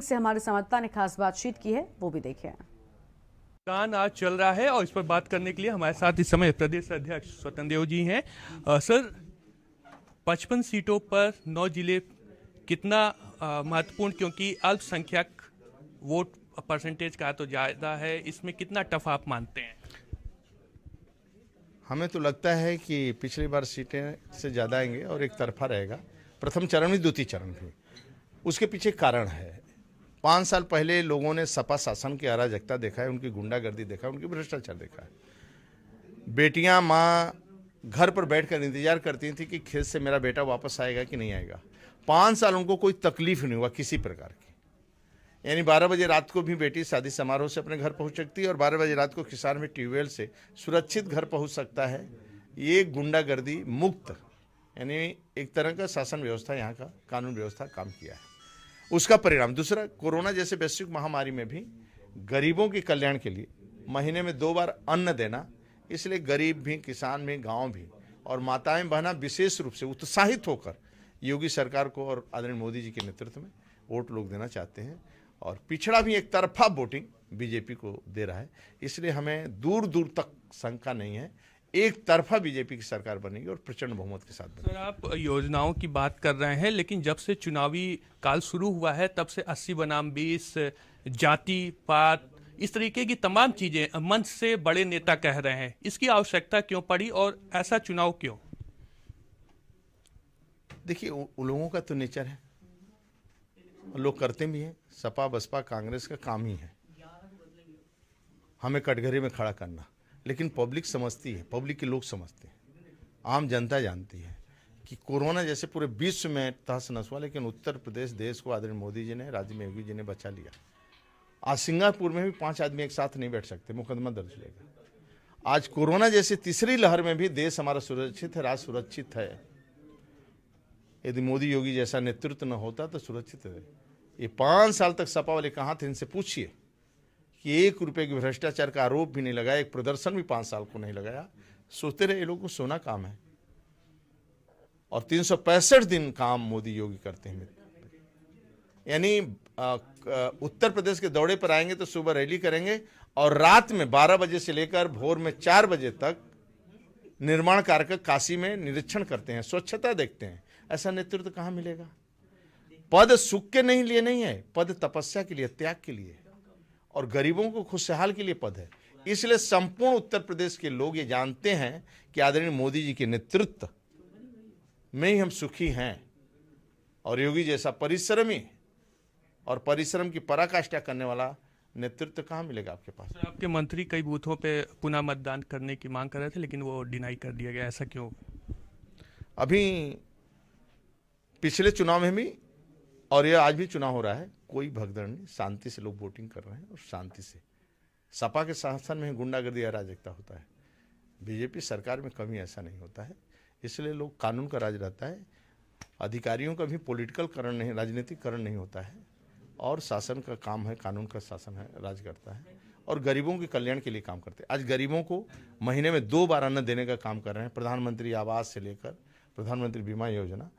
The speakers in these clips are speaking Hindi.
से हमारे संवाददाता ने खास बातचीत की है, वो भी देखें। मतदान आज चल रहा है और इस पर बात करने के लिए हमारे साथ इस समय प्रदेश अध्यक्ष स्वतंत्र देव जी हैं। सर, 55 सीटों पर 9 जिले कितना महत्वपूर्ण, क्योंकि अल्पसंख्यक वोट परसेंटेज का तो ज़्यादा है, इसमें कितना टफ आप मानते हैं? हमें तो लगता है कि पिछली बार सीटें से ज़्यादा आएंगे और एक तरफा रहेगा, प्रथम चरण भी द्वितीय चरण भी। उसके पीछे कारण है, 5 साल पहले लोगों ने सपा शासन की अराजकता देखा है, उनकी गुंडागर्दी देखा है, उनकी भ्रष्टाचार देखा है। बेटियां माँ घर पर बैठकर इंतजार करती थी कि खेत से मेरा बेटा वापस आएगा कि नहीं आएगा। 5 साल उनको कोई तकलीफ नहीं हुआ किसी प्रकार की, यानी 12 बजे रात को भी बेटी शादी समारोह से अपने घर पहुंच सकती है और 12 बजे रात को किसान में ट्यूबवेल से सुरक्षित घर पहुंच सकता है। ये गुंडागर्दी मुक्त, यानी एक तरह का शासन व्यवस्था, यहाँ का कानून व्यवस्था काम किया है। उसका परिणाम दूसरा, कोरोना जैसे वैश्विक महामारी में भी गरीबों के कल्याण के लिए महीने में 2 बार अन्न देना, इसलिए गरीब भी, किसान भी, गांव भी और माताएं बहना विशेष रूप से उत्साहित होकर योगी सरकार को और आदरणीय मोदी जी के नेतृत्व में वोट लोग देना चाहते हैं। और पिछड़ा भी एक तरफा वोटिंग बीजेपी को दे रहा है, इसलिए हमें दूर दूर तक शंका नहीं है, एक तरफा बीजेपी की सरकार बनेगी और प्रचंड बहुमत के साथ बनेगी। सर, आप योजनाओं की बात कर रहे हैं, लेकिन जब से चुनावी काल शुरू हुआ है तब से 80 बनाम 20, जाति पात, इस तरीके की तमाम चीजें मंच से बड़े नेता कह रहे हैं। इसकी आवश्यकता क्यों पड़ी और ऐसा चुनाव क्यों? देखिए, उन लोगों का तो नेचर है, लोग करते भी हैं। सपा बसपा कांग्रेस का काम ही है हमें कटघरे में खड़ा करना, लेकिन पब्लिक समझती है, पब्लिक के लोग समझते हैं, आम जनता जानती है कि कोरोना जैसे पूरे विश्व में तहस नहस हुआ, लेकिन उत्तर प्रदेश देश को आदरणीय मोदी जी ने, राज्य में योगी जी ने बचा लिया। आज सिंगापुर में भी 5 आदमी एक साथ नहीं बैठ सकते, मुकदमा दर्ज लेगा। आज कोरोना जैसी तीसरी लहर में भी देश हमारा सुरक्षित है, राज्य सुरक्षित है। यदि मोदी योगी जैसा नेतृत्व न होता तो सुरक्षित है। ये 5 साल तक सपा वाले कहाँ थे, इनसे पूछिए कि 1 रुपये की भ्रष्टाचार का आरोप भी नहीं लगाया, एक प्रदर्शन भी 5 साल को नहीं लगाया। सोचते रहे ये लोगों को सोना काम है, और 365 दिन काम मोदी योगी करते हैं। यानी उत्तर प्रदेश के दौरे पर आएंगे तो सुबह रैली करेंगे और रात में 12 बजे से लेकर भोर में 4 बजे तक निर्माण कार्य का काशी में निरीक्षण करते हैं, स्वच्छता देखते हैं। ऐसा नेतृत्व कहाँ मिलेगा? पद सुख के नहीं लिए नहीं है, पद तपस्या के लिए, त्याग के लिए और गरीबों को खुशहाल के लिए पद है। इसलिए संपूर्ण उत्तर प्रदेश के लोग ये जानते हैं कि आदरणीय मोदी जी के नेतृत्व में ही हम सुखी हैं, और योगी जैसा परिश्रमी और परिश्रम की पराकाष्ठा करने वाला नेतृत्व कहाँ मिलेगा आपके पास? आपके मंत्री कई बूथों पे पुनः मतदान करने की मांग कर रहे थे, लेकिन वो डिनाई कर दिया गया, ऐसा क्यों? अभी पिछले चुनाव में भी और ये आज भी चुनाव हो रहा है, कोई भगदड़ नहीं, शांति से लोग वोटिंग कर रहे हैं और शांति से। सपा के शासन में गुंडागर्दी अराजकता होता है, बीजेपी सरकार में कभी ऐसा नहीं होता है। इसलिए लोग, कानून का राज रहता है, अधिकारियों का भी पॉलिटिकल करण नहीं, राजनीतिक करण नहीं होता है, और शासन का काम है, कानून का शासन है, राज करता है और गरीबों के कल्याण के लिए काम करते हैं। आज गरीबों को महीने में 2 बार अन्न देने का काम कर रहे हैं, प्रधानमंत्री आवास से लेकर प्रधानमंत्री बीमा योजना,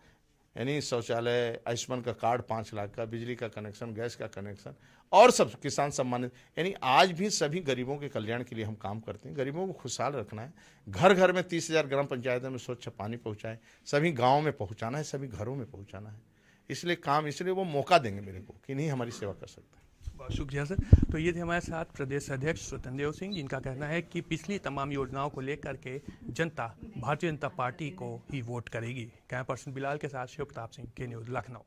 यानी शौचालय, आयुष्मान का कार्ड 5 लाख का, बिजली का कनेक्शन, गैस का कनेक्शन और सब किसान सम्मानित। यानी आज भी सभी गरीबों के कल्याण के लिए हम काम करते हैं। गरीबों को खुशहाल रखना है, घर घर में 30,000 ग्राम पंचायतों में स्वच्छ पानी पहुंचाए, सभी गाँव में पहुंचाना है, सभी घरों में पहुंचाना है। इसलिए वो मौका देंगे मेरे को कि नहीं हमारी सेवा कर सकते हैं। बहुत शुक्रिया सर। तो ये थे हमारे साथ प्रदेश अध्यक्ष स्वतंत्र देव सिंह, जिनका कहना है कि पिछली तमाम योजनाओं को लेकर के जनता भारतीय जनता पार्टी को ही वोट करेगी। कैमरा पर्सन बिलाल के साथ शिव प्रताप सिंह, के न्यूज़, लखनऊ।